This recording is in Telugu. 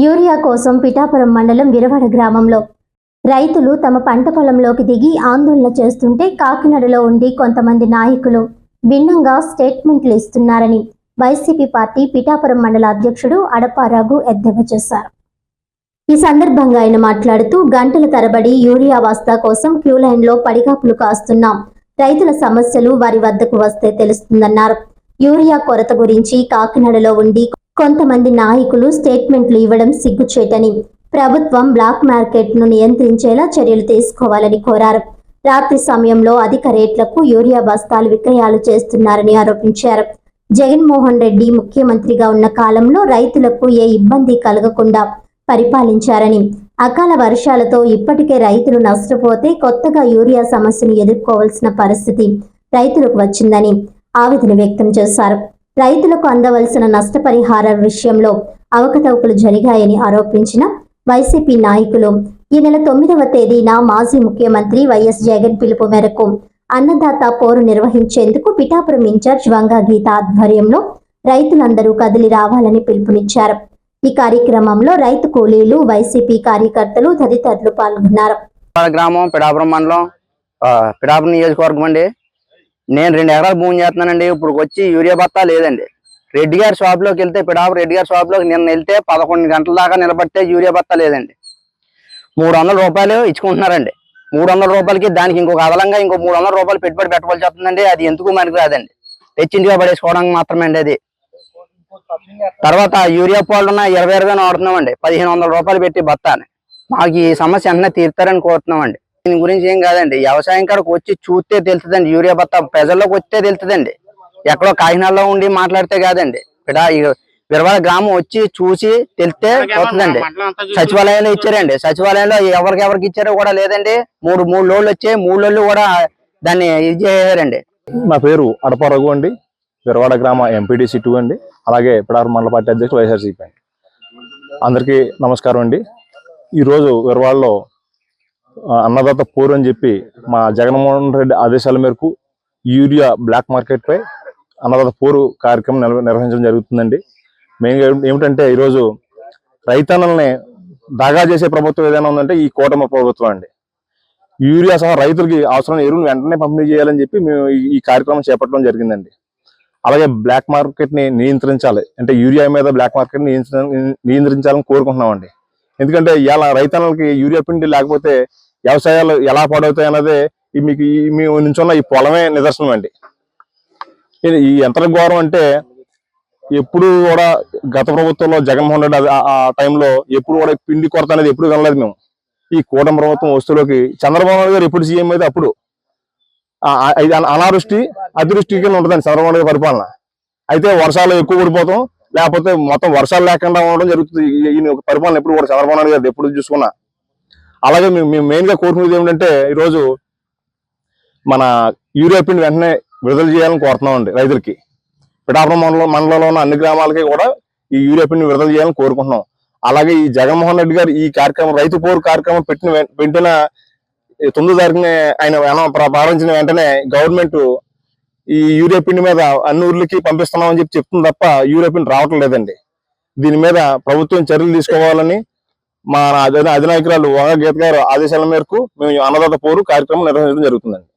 యూరియా కోసం పిఠాపురం మండలం విరవడ గ్రామంలో రైతులు తమ పంట పొలంలోకి దిగి ఆందోళన చేస్తుంటే కాకినాడలో ఉండి కొంతమంది నాయకులు భిన్నంగా స్టేట్మెంట్లు ఇస్తున్నారని వైసీపీ పార్టీ పిఠాపురం మండల అధ్యక్షుడు అడప రఘు ఎద్దేవా చేశారు. ఈ సందర్భంగా ఆయన మాట్లాడుతూ గంటల తరబడి యూరియా బస్తా కోసం క్యూ లైన్లో పడిగాపులు కాస్తున్నాం. రైతుల సమస్యలు వారి వద్దకు వస్తే తెలుస్తుందన్నారు. యూరియా కొరత గురించి కాకినాడలో ఉండి కొంతమంది నాయకులు స్టేట్మెంట్లు ఇవ్వడం సిగ్గుచేటని, ప్రభుత్వం బ్లాక్ మార్కెట్ ను నియంత్రించేలా చర్యలు తీసుకోవాలని కోరారు. రాత్రి సమయంలో అధిక రేట్లకు యూరియా బస్తాలు విక్రయాలు చేస్తున్నారని ఆరోపించారు. జగన్మోహన్ రెడ్డి ముఖ్యమంత్రిగా ఉన్న కాలంలో రైతులకు ఏ ఇబ్బంది కలగకుండా పరిపాలించారని, అకాల వర్షాలతో ఇప్పటికే రైతులు నష్టపోతే కొత్తగా యూరియా సమస్యను ఎదుర్కోవాల్సిన పరిస్థితి రైతులకు వచ్చిందని ఆవేదన వ్యక్తం చేశారు. రైతులకు అందవలసిన నష్టపరిహార విషయంలో అవకతవకలు జరిగాయని ఆరోపించిన వైసీపీ నాయకులు ఈ నెల 9వ తేదీన మాజీ ముఖ్యమంత్రి వైఎస్ జగన్ పిలుపు మేరకు అన్నదాత పోరు నిర్వహించేందుకు పిఠాపురం ఇన్ఛార్జ్ వంగా గీత ఆధ్వర్యంలో రైతులందరూ కదిలి రావాలని పిలుపునిచ్చారు. ఈ కార్యక్రమంలో రైతు కూలీలు, వైసీపీ కార్యకర్తలు తదితరులు పాల్గొన్నారు. గ్రామం పిఠాపురం మండలం పిఠాపురం నియోజకవర్గం అండి. నేను 2 ఎకరాల భూమి చేస్తున్నానండి. ఇప్పుడు వచ్చి యూరియా బత్తా లేదండి. రెడ్డి గారి షాప్లోకి వెళ్తే పిఠాపురం రెడ్డి గారి షాప్లోకి నిన్న వెళ్తే 11 గంటల దాకా నిలబడితే యూరియా బత్తా లేదండి. 300 రూపాయలు ఇచ్చుకుంటున్నారండి. 300 రూపాయలకి దానికి ఇంకొక అదనంగా ఇంకో 300 రూపాయలు పెట్టుబడి పెట్టవలసి వస్తుందండి. అది ఎందుకు మనకి రాదండి, తెచ్చింటిగా పడేసుకోవడానికి మాత్రమే అండి అది. తర్వాత యూరియా పాలున్న 20 వాడుతున్నామండి. 1500 రూపాయలు పెట్టి బత్తాని. మాకు ఈ సమస్య వెంటనే తీరుతారని కోరుతున్నామండి. దీని గురించి ఏం కాదండి, వ్యవసాయం కాడికి వచ్చి చూస్తే తెలుస్తుందండి. యూరియా బత్తా ప్రజల్లోకి వస్తే తెలుస్తుందండి. ఎక్కడో కాకినాడలో ఉండి మాట్లాడితే కాదండి. విరవడ గ్రామం వచ్చి చూసి తెలిస్తే పోతుందండి. సచివాలయంలో ఇచ్చారండి. సచివాలయంలో ఎవరికి ఇచ్చారో కూడా లేదండి. మూడు లోళ్ళు వచ్చాయి. 3 లోళ్ళు కూడా దాన్ని ఇది చేశారండి. నా పేరు అడప రఘు అండి. విరవడ గ్రామ ఎంపీటీసీ 2 అండి. అలాగే పిఠాపురం మండల పార్టీ అధ్యక్షుడు వైఎస్ఆర్సీపీ అండి. అందరికీ నమస్కారం అండి. ఈరోజు విరవాడలో అన్నదాత పోరు అని చెప్పి మా జగన్మోహన్ రెడ్డి ఆదేశాల మేరకు యూరియా బ్లాక్ మార్కెట్ పై అన్నదాత పోరు కార్యక్రమం నిర్వహించడం జరుగుతుందండి. మెయిన్గా ఏమిటంటే ఈరోజు రైతన్నల్ని దాగా చేసే ప్రభుత్వం ఏదైనా ఉందంటే ఈ కూటమి ప్రభుత్వం అండి. యూరియా సహా రైతులకి అవసరమైన ఎరువులు వెంటనే పంపిణీ చేయాలని చెప్పి మేము ఈ కార్యక్రమం చేపట్టడం జరిగిందండి. అలాగే బ్లాక్ మార్కెట్ ని నియంత్రించాలి, అంటే యూరియా మీద బ్లాక్ మార్కెట్ ని నియంత్రించాలని కోరుకుంటున్నామండి. ఎందుకంటే ఇలా రైతన్నలకి యూరియా పిండి లేకపోతే వ్యవసాయాలు ఎలా పాడవుతాయి అన్నదే మీకు మేము నుంచున్న ఈ పొలమే నిదర్శనం అండి. ఈ ఎంత ఘోరం అంటే ఎప్పుడు కూడా గత ప్రభుత్వంలో జగన్మోహన్ రెడ్డి ఆ టైంలో ఎప్పుడు కూడా పిండి కొరత అనేది ఎప్పుడు వినలేదు మేము. ఈ కూటమి ప్రభుత్వం వస్తువులోకి చంద్రబాబు నాయుడు గారు ఎప్పుడు సీఎం అయితే అప్పుడు అనావృష్టి అతివృష్టి కింద ఉంటుందండి చంద్రబాబు నాయుడు పరిపాలన. అయితే వర్షాలు ఎక్కువ పడిపోతాం, లేకపోతే మొత్తం వర్షాలు లేకుండా ఉండడం జరుగుతుంది. ఈ పరిపాలన ఎప్పుడు కూడా చంద్రబాబు నాయుడు గారు ఎప్పుడు చూసుకున్నా. అలాగే మేము మెయిన్ గా కోరుకునేది ఏమిటంటే ఈరోజు మన యూరియా పిండి వెంటనే విడుదల చేయాలని కోరుతున్నామండి రైతులకి. పిఠాపురం మండలంలో ఉన్న అన్ని గ్రామాలకి కూడా ఈ యూరియా పిండిని విడుదల చేయాలని కోరుకుంటున్నాం. అలాగే ఈ జగన్మోహన్ రెడ్డి గారు ఈ కార్యక్రమం రైతు పోరు కార్యక్రమం పెట్టిన 9వ తారీఖున ఆయన ప్రారంభించిన వెంటనే గవర్నమెంట్ ఈ యూరియా పిండి మీద అన్ని ఊర్లకి పంపిస్తున్నామని చెప్తుంది తప్ప యూరియా పిండి రావటం లేదండి. దీని మీద ప్రభుత్వం చర్యలు తీసుకోవాలని మా అధినాయకురాలు వంగా గీత గారు ఆదేశాల మేరకు మేము అన్నదాత పోరు కార్యక్రమం నిర్వహించడం జరుగుతుందండి.